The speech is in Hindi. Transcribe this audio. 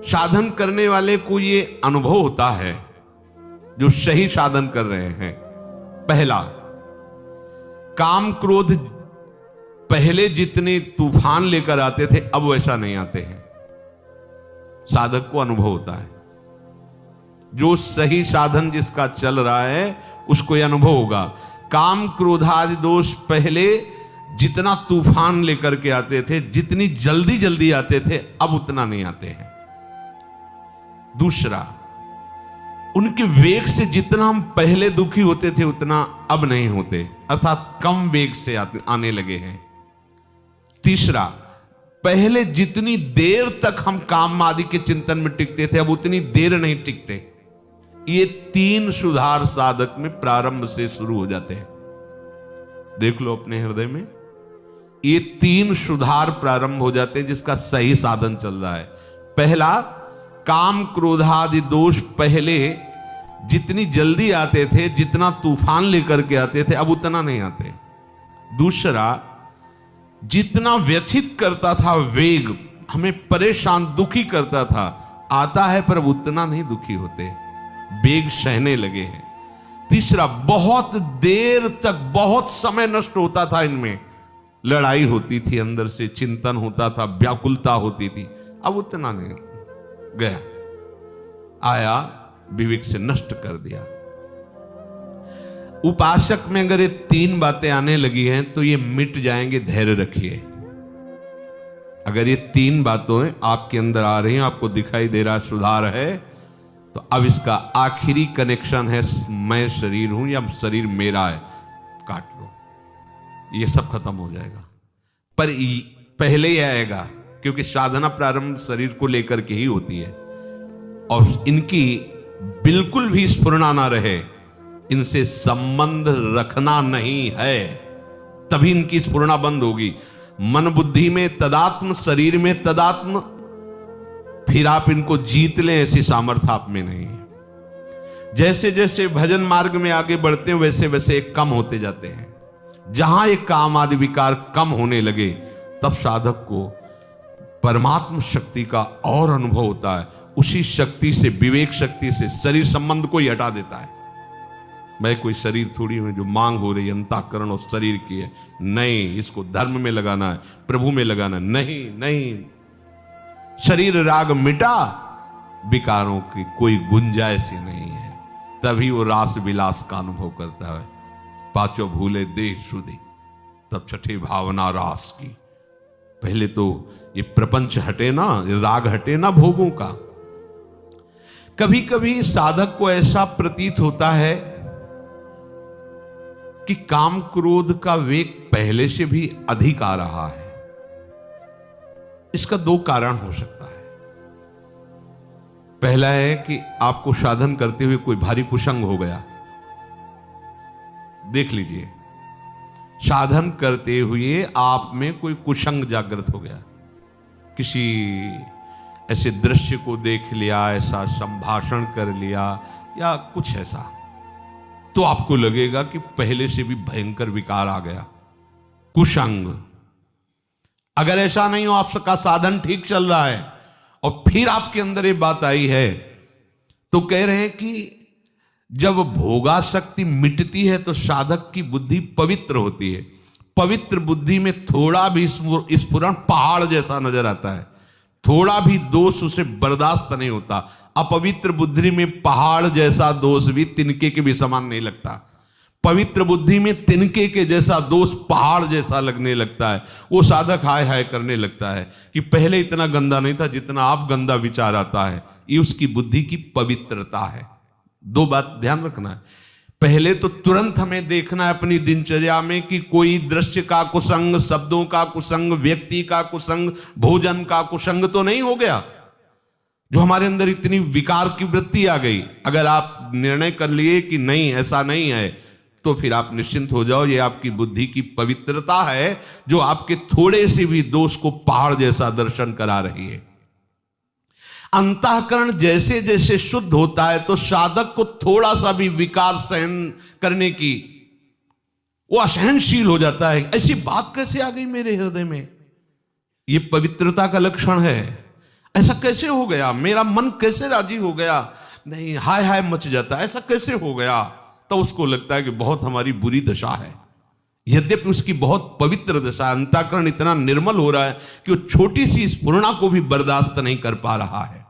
साधन करने वाले को ये अनुभव होता है, जो सही साधन कर रहे हैं। पहला, काम क्रोध पहले जितने तूफान लेकर आते थे अब वैसा नहीं आते हैं। साधक को अनुभव होता है, जो सही साधन जिसका चल रहा है उसको यह अनुभव होगा। काम क्रोधादि दोष पहले जितना तूफान लेकर के आते थे, जितनी जल्दी जल्दी आते थे, अब उतना नहीं आते हैं। दूसरा, उनके वेग से जितना हम पहले दुखी होते थे उतना अब नहीं होते, अर्थात कम वेग से आने लगे हैं। तीसरा, पहले जितनी देर तक हम काम आदि के चिंतन में टिकते थे अब उतनी देर नहीं टिकते। ये तीन सुधार साधक में प्रारंभ से शुरू हो जाते हैं। देख लो अपने हृदय में, ये तीन सुधार प्रारंभ हो जाते हैं जिसका सही साधन चल रहा है। पहला, काम क्रोधादि दोष पहले जितनी जल्दी आते थे, जितना तूफान लेकर के आते थे, अब उतना नहीं आते। दूसरा, जितना व्यथित करता था वेग, हमें परेशान दुखी करता था, आता है पर अब उतना नहीं दुखी होते, वेग सहने लगे हैं। तीसरा, बहुत देर तक बहुत समय नष्ट होता था, इनमें लड़ाई होती थी, अंदर से चिंतन होता था, व्याकुलता होती थी, अब उतना नहीं, गया आया विवेक से नष्ट कर दिया। उपासक में अगर ये तीन बातें आने लगी हैं तो ये मिट जाएंगे, धैर्य रखिए। अगर ये तीन बातें आपके अंदर आ रही हैं, आपको दिखाई दे रहा सुधार है, तो अब इसका आखिरी कनेक्शन है, मैं शरीर हूं या शरीर मेरा है, काट लो, ये सब खत्म हो जाएगा। पर पहले ही आएगा, क्योंकि साधना प्रारंभ शरीर को लेकर के ही होती है, और इनकी बिल्कुल भी स्फुरना ना रहे, इनसे संबंध रखना नहीं है, तभी इनकी स्फुरना बंद होगी। मन बुद्धि में तदात्म, शरीर में तदात्म, फिर आप इनको जीत लें ऐसी सामर्थ्य आप में नहीं है। जैसे जैसे भजन मार्ग में आगे बढ़ते हैं वैसे वैसे एक कम होते जाते हैं। जहां एक काम आदि विकार कम होने लगे तब साधक को परमात्म शक्ति का और अनुभव होता है। उसी शक्ति से, विवेक शक्ति से शरीर संबंध को ही हटा देता है। मैं कोई शरीर थोड़ी हूं जो मांग हो रही है अंतःकरण और शरीर की है, नहीं, इसको धर्म में लगाना है, प्रभु में लगाना है, नहीं नहीं। शरीर राग मिटा, विकारों की कोई गुंजाइश ही नहीं है, तभी वो रास विलास का अनुभव करता है। पांचों भूले देह शुद्धि, तब छठी भावना रास की। पहले तो ये प्रपंच हटे ना, राग हटे ना भोगों का। कभी कभी साधक को ऐसा प्रतीत होता है कि काम क्रोध का वेग पहले से भी अधिक आ रहा है। इसका दो कारण हो सकता है। पहला है कि आपको साधन करते हुए कोई भारी कुसंग हो गया। देख लीजिए, साधन करते हुए आप में कोई कुसंग जागृत हो गया, किसी ऐसे दृश्य को देख लिया, ऐसा संभाषण कर लिया या कुछ ऐसा, तो आपको लगेगा कि पहले से भी भयंकर विकार आ गया, कुसंग। अगर ऐसा नहीं हो, आपका साधन ठीक चल रहा है और फिर आपके अंदर ये बात आई है, तो कह रहे हैं कि जब भोगासक्ति मिटती है तो साधक की बुद्धि पवित्र होती है। पवित्र बुद्धि में थोड़ा भी स्फुरण पहाड़ जैसा नजर आता है, थोड़ा भी दोष उसे बर्दाश्त नहीं होता। अपवित्र बुद्धि में पहाड़ जैसा दोष भी तिनके के भी समान नहीं लगता। पवित्र बुद्धि में तिनके के जैसा दोष पहाड़ जैसा लगने लगता है। वो साधक हाय हाय करने लगता है कि पहले इतना गंदा नहीं था जितना आप गंदा विचार आता है। ये उसकी बुद्धि की पवित्रता है। दो बात ध्यान रखना है। पहले तो तुरंत हमें देखना है अपनी दिनचर्या में कि कोई दृश्य का कुसंग, शब्दों का कुसंग, व्यक्ति का कुसंग, भोजन का कुसंग तो नहीं हो गया, जो हमारे अंदर इतनी विकार की वृत्ति आ गई। अगर आप निर्णय कर लिए कि नहीं ऐसा नहीं है, तो फिर आप निश्चिंत हो जाओ, ये आपकी बुद्धि की पवित्रता है जो आपके थोड़े से भी दोष को पहाड़ जैसा दर्शन करा रही है। अंतःकरण जैसे जैसे शुद्ध होता है तो साधक को थोड़ा सा भी विकार सहन करने की वो असहनशील हो जाता है। ऐसी बात कैसे आ गई मेरे हृदय में? ये पवित्रता का लक्षण है। ऐसा कैसे हो गया, मेरा मन कैसे राजी हो गया, नहीं हाय हाय मच जाता, ऐसा कैसे हो गया। तो उसको लगता है कि बहुत हमारी बुरी दशा है, यद्यपि उसकी बहुत पवित्र दशा, अंतःकरण इतना निर्मल हो रहा है कि वो छोटी सी स्फुरणा को भी बर्दाश्त नहीं कर पा रहा है।